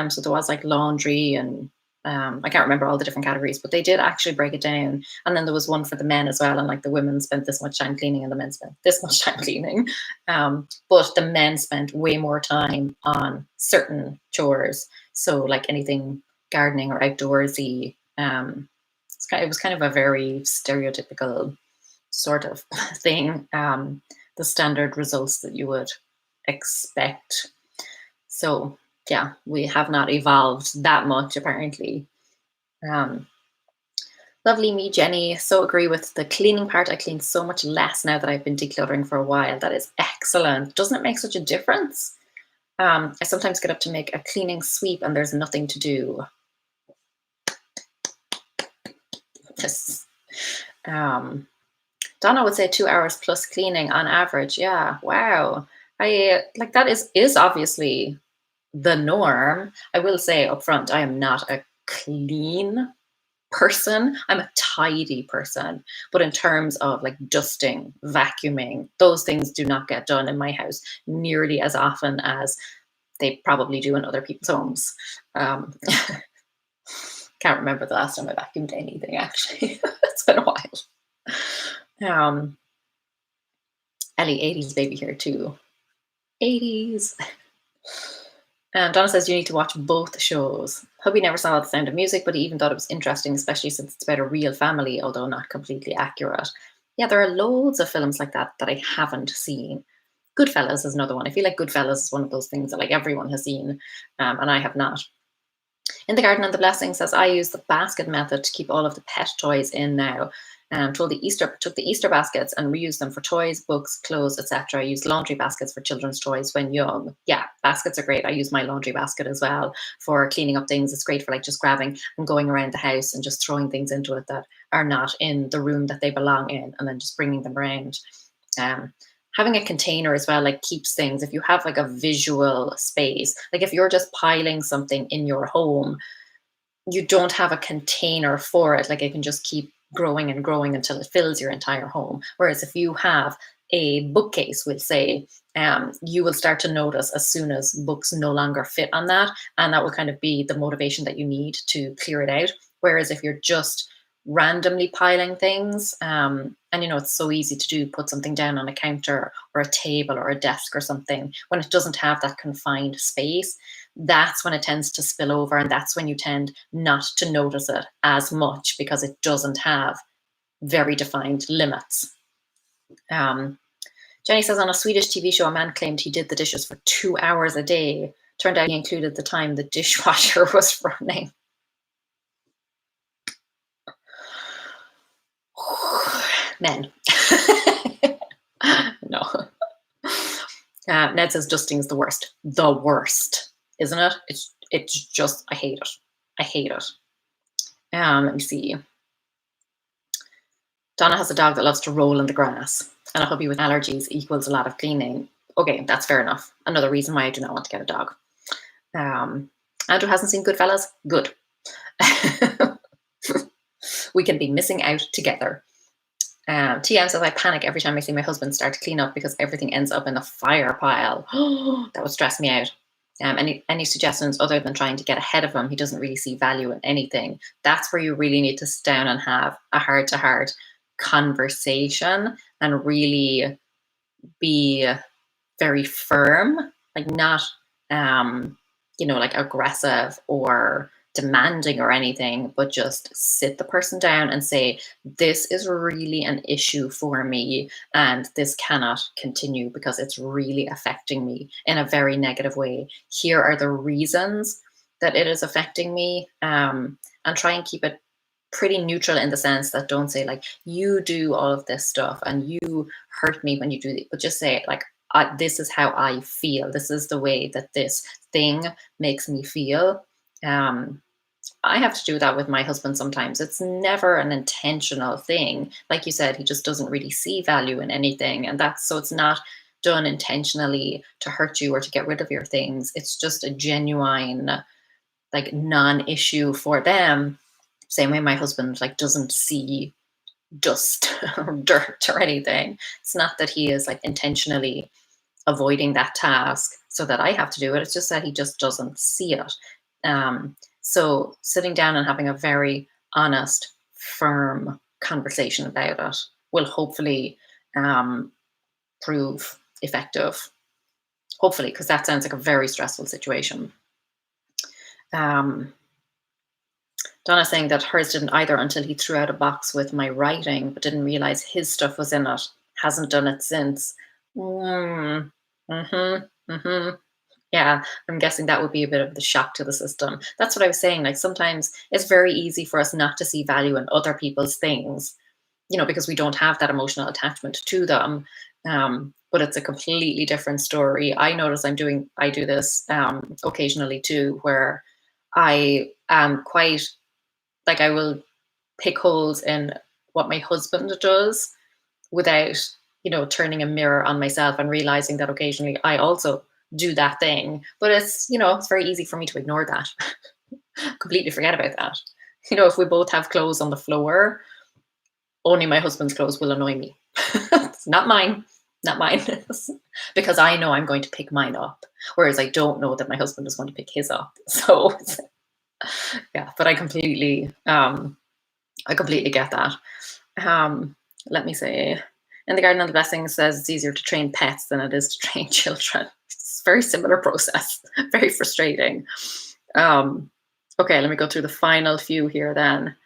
So there was like laundry and I can't remember all the different categories, but they did actually break it down. And then there was one for the men as well. And like the women spent this much time cleaning and the men spent this much time cleaning. But the men spent way more time on certain chores. So like anything gardening or outdoorsy, it was kind of a very stereotypical sort of thing, the standard results that you would expect. So yeah, we have not evolved that much apparently. Um, Lovely me, Jenny. So agree with the cleaning part. I clean so much less now that I've been decluttering for a while. That is excellent. Doesn't it make such a difference? I sometimes get up to make a cleaning sweep and there's nothing to do. Yes. Donna would say 2 hours plus cleaning on average. Yeah, wow. I like that is obviously the norm. I will say up front, I am not a clean person. I'm a tidy person. But in terms of like dusting, vacuuming, those things do not get done in my house nearly as often as they probably do in other people's homes. Um, can't remember the last time I vacuumed anything actually. It's been a while. Um, Ellie, 80s baby here too. 80s. And Donna says you need to watch both shows. Hubby never saw The Sound of Music, but he even thought it was interesting, especially since it's about a real family, although not completely accurate. Yeah, there are loads of films like that that I haven't seen. Goodfellas is another one. I feel like Goodfellas is one of those things that like everyone has seen, and I have not. In the Garden and the Blessing says, I use the basket method to keep all of the pet toys in now. Took the Easter baskets and reused them for toys, books, clothes, etc. I use laundry baskets for children's toys when young. Yeah, baskets are great. I use my laundry basket as well for cleaning up things. It's great for like just grabbing and going around the house and just throwing things into it that are not in the room that they belong in, and then just bringing them around. Having a container as well, like, keeps things, if you have like a visual space, like if you're just piling something in your home, you don't have a container for it. Like, it can just keep growing and growing until it fills your entire home. Whereas if you have a bookcase, we'll say, you will start to notice as soon as books no longer fit on that, and that will kind of be the motivation that you need to clear it out. Whereas if you're just randomly piling things, and it's so easy to do, put something down on a counter or a table or a desk or something, when it doesn't have that confined space, that's when it tends to spill over, and that's when you tend not to notice it as much because it doesn't have very defined limits. Jenny says, on a Swedish TV show, a man claimed he did the dishes for 2 hours a day. Turned out he included the time the dishwasher was running. Men. No. Ned says dusting is the worst. The worst, isn't it? It's just, I hate it. I hate it. Let me see. Donna has a dog that loves to roll in the grass, and a hubby with allergies equals a lot of cleaning. Okay, that's fair enough. Another reason why I do not want to get a dog. Um, Andrew hasn't seen Goodfellas. Good. We can be missing out together. TM says I panic every time I see my husband start to clean up because everything ends up in a fire pile. That would stress me out. Any suggestions other than trying to get ahead of him? He doesn't really see value in anything. That's where you really need to sit down and have a heart-to-heart conversation and really be very firm, like not like aggressive or demanding or anything, but just sit the person down and say, this is really an issue for me and this cannot continue because it's really affecting me in a very negative way. Here are the reasons that it is affecting me, and try and keep it pretty neutral in the sense that don't say like you do all of this stuff and you hurt me when you do it, but just say like this is how I feel. This is the way that this thing makes me feel. I have to do that with my husband sometimes. It's never an intentional thing. Like you said, he just doesn't really see value in anything. And so it's not done intentionally to hurt you or to get rid of your things. It's just a genuine, like, non-issue for them. Same way my husband like doesn't see dust or dirt or anything. It's not that he is like intentionally avoiding that task so that I have to do it. It's just that he just doesn't see it. So sitting down and having a very honest, firm conversation about it will hopefully prove effective. Hopefully, because that sounds like a very stressful situation. Donna saying that hers didn't either until he threw out a box with my writing, but didn't realize his stuff was in it. Hasn't done it since. Yeah, I'm guessing that would be a bit of the shock to the system. That's what I was saying. Like sometimes it's very easy for us not to see value in other people's things, because we don't have that emotional attachment to them. But it's a completely different story. I notice I do this occasionally too, where I am quite like I will pick holes in what my husband does without turning a mirror on myself and realizing that occasionally I also do that thing. But it's very easy for me to ignore that. Completely forget about that. If we both have clothes on the floor, only my husband's clothes will annoy me. It's not mine. Because I know I'm going to pick mine up, whereas I don't know that my husband is going to pick his up. So yeah, but I completely get that. Let me say, in the Garden of the Blessings says it's easier to train pets than it is to train children. It's a very similar process. Very frustrating. Okay, let me go through the final few here then.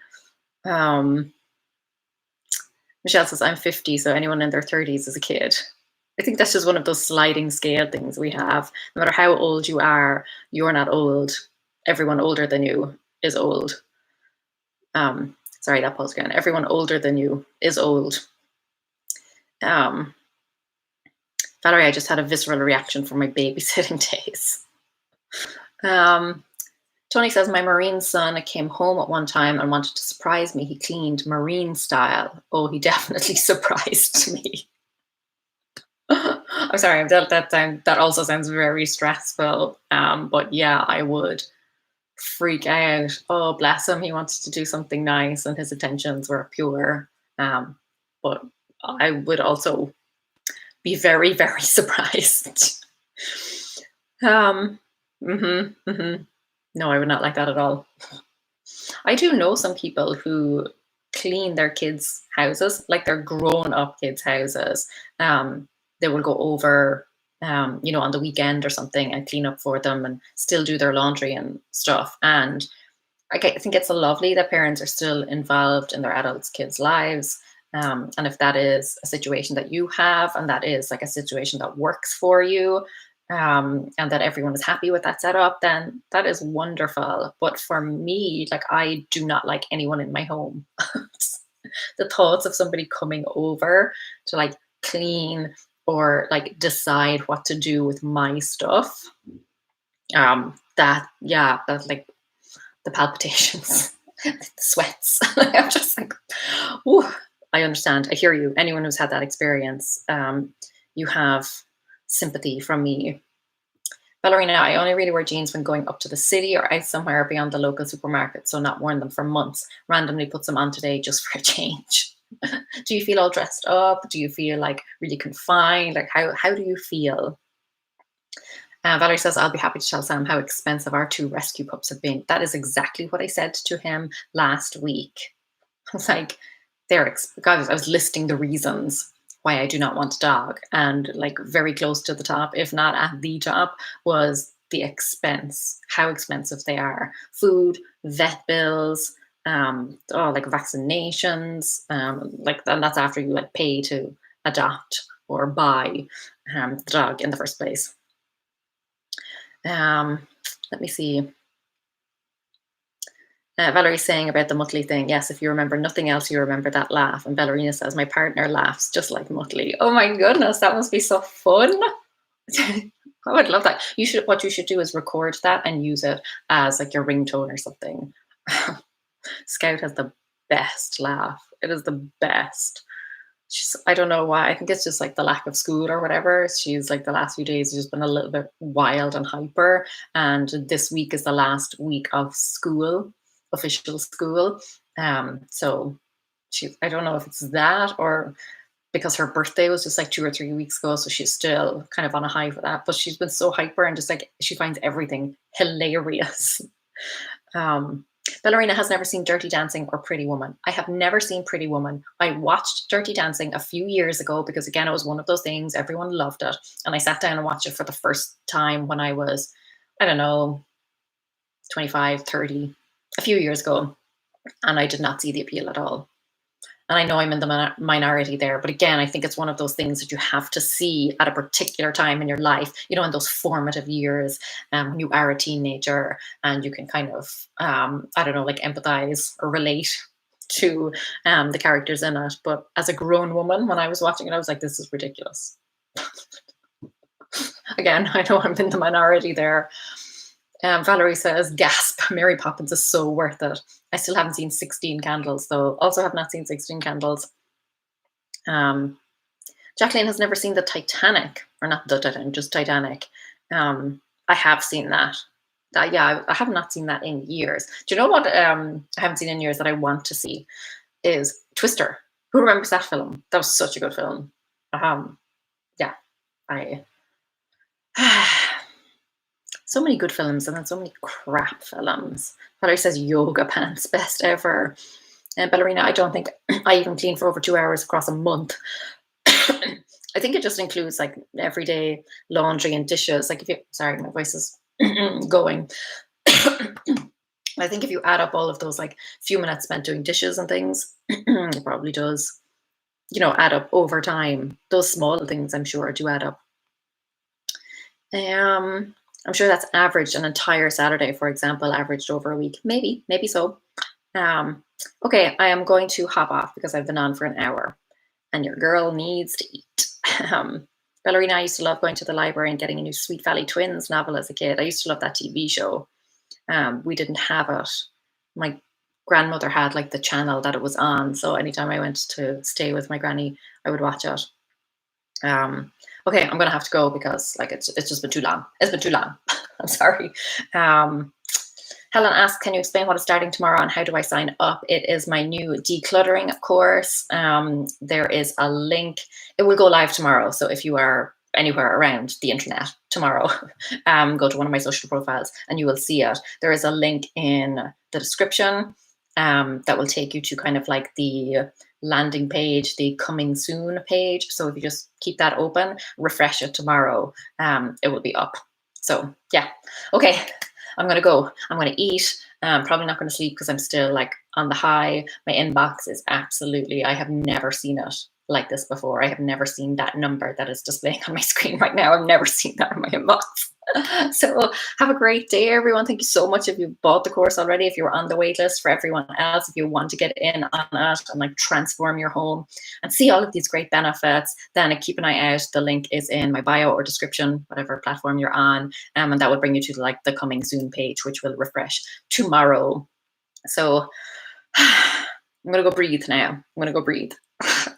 Michelle says, I'm 50, so anyone in their 30s is a kid. I think that's just one of those sliding scale things we have. No matter how old you are, you're not old. Everyone older than you is old. Sorry, that pause again. Everyone older than you is old. Valerie, I just had a visceral reaction from my babysitting days. Tony says, my Marine son came home at one time and wanted to surprise me. He cleaned Marine style. Oh, he definitely surprised me. I'm sorry, that also sounds very stressful. But yeah, I would freak out. Oh, bless him. He wanted to do something nice and his intentions were pure. But I would also be very, very surprised. No, I would not like that at all. I do know some people who clean their kids' houses, like their grown-up kids' houses. They will go over, on the weekend or something and clean up for them and still do their laundry and stuff. And I think it's lovely that parents are still involved in their adults' kids' lives. And if that is a situation that you have and that is like a situation that works for you, and that everyone is happy with that setup, then that is wonderful. But for me, like, I do not like anyone in my home. The thoughts of somebody coming over to like clean or like decide what to do with my stuff, that like the palpitations, the sweats. I'm just like, ooh, I understand. I hear you. Anyone who's had that experience, you have sympathy from me. Ballerina, I only really wear jeans when going up to the city or out somewhere beyond the local supermarket, so not worn them for months. Randomly put them on today just for a change. Do you feel all dressed up? Do you feel like really confined? Like how do you feel? Valerie says, I'll be happy to tell Sam how expensive our 2 rescue pups have been. That is exactly what I said to him last week. I was like, God, I was listing the reasons why I do not want a dog. And like very close to the top, if not at the top, was the expense, how expensive they are. Food, vet bills, like vaccinations, and that's after you like pay to adopt or buy the dog in the first place. Let me see. Valerie's saying about the Muttley thing. Yes, if you remember nothing else, you remember that laugh. And Ballerina says, my partner laughs just like Muttley. Oh my goodness, that must be so fun. I would love that. What you should do is record that and use it as like your ringtone or something. Scout has the best laugh. It is the best. I don't know why. I think it's just like the lack of school or whatever. She's like the last few days has just been a little bit wild and hyper. And this week is the last week of school, official school. So I don't know if it's that or because her birthday was just like 2 or 3 weeks ago. So she's still kind of on a high for that. But she's been so hyper and just like she finds everything hilarious. Ballerina has never seen Dirty Dancing or Pretty Woman. I have never seen Pretty Woman. I watched Dirty Dancing a few years ago because, again, it was one of those things. Everyone loved it. And I sat down and watched it for the first time when I was, I don't know, 25, 30, a few years ago. And I did not see the appeal at all. And I know I'm in the minority there. But again, I think it's one of those things that you have to see at a particular time in your life, you know, in those formative years when you are a teenager and you can kind of, I don't know, like empathize or relate to the characters in it. But as a grown woman, when I was watching it, I was like, this is ridiculous. Again, I know I'm in the minority there. Valerie says, gasp, Mary Poppins is so worth it. I still haven't seen 16 Candles, though. Also have not seen 16 Candles. Jacqueline has never seen the Titanic, or not the Titanic, just Titanic. I have seen that. Yeah, I have not seen that in years. Do you know what I haven't seen in years that I want to see is Twister. Who remembers that film? That was such a good film. Yeah, so many good films and then so many crap films. Valerie says yoga pants, best ever. And Ballerina, I don't think I even clean for over 2 hours across a month. I think it just includes like everyday laundry and dishes. Like sorry, my voice is going. I think if you add up all of those like few minutes spent doing dishes and things, it probably does, you know, add up over time. Those small things I'm sure do add up. I'm sure that's averaged an entire Saturday, for example, averaged over a week. Maybe so. Okay, I am going to hop off because I've been on for an hour and your girl needs to eat. Ballerina, I used to love going to the library and getting a new Sweet Valley Twins novel as a kid. I used to love that TV show. We didn't have it. My grandmother had like the channel that it was on. So anytime I went to stay with my granny, I would watch it. Okay, I'm gonna have to go because like it's just been too long. It's been too long. I'm sorry. Helen asks, can you explain what is starting tomorrow and how do I sign up? It is my new decluttering course. There is a link. It will go live tomorrow. So if you are anywhere around the internet tomorrow, go to one of my social profiles and you will see it. There is a link in the description that will take you to kind of like the landing page, the coming soon page. So if you just keep that open, refresh it tomorrow, it will be up. So yeah, okay, I'm gonna go. I'm gonna eat. Probably not gonna sleep because I'm still like on the high. My inbox is absolutely, I have never seen it like this before. I have never seen that number that is displaying on my screen right now. I've never seen that in my inbox. So have a great day, everyone. Thank you so much if you bought the course already, if you're on the wait list. For everyone else, if you want to get in on it and like transform your home and see all of these great benefits, then keep an eye out. The link is in my bio or description, whatever platform you're on, and that will bring you to like the coming soon page, which will refresh tomorrow. So I'm gonna go breathe now. I'm gonna go breathe.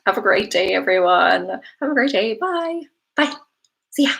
Have a great day, everyone. Have a great day. Bye. Bye. See ya.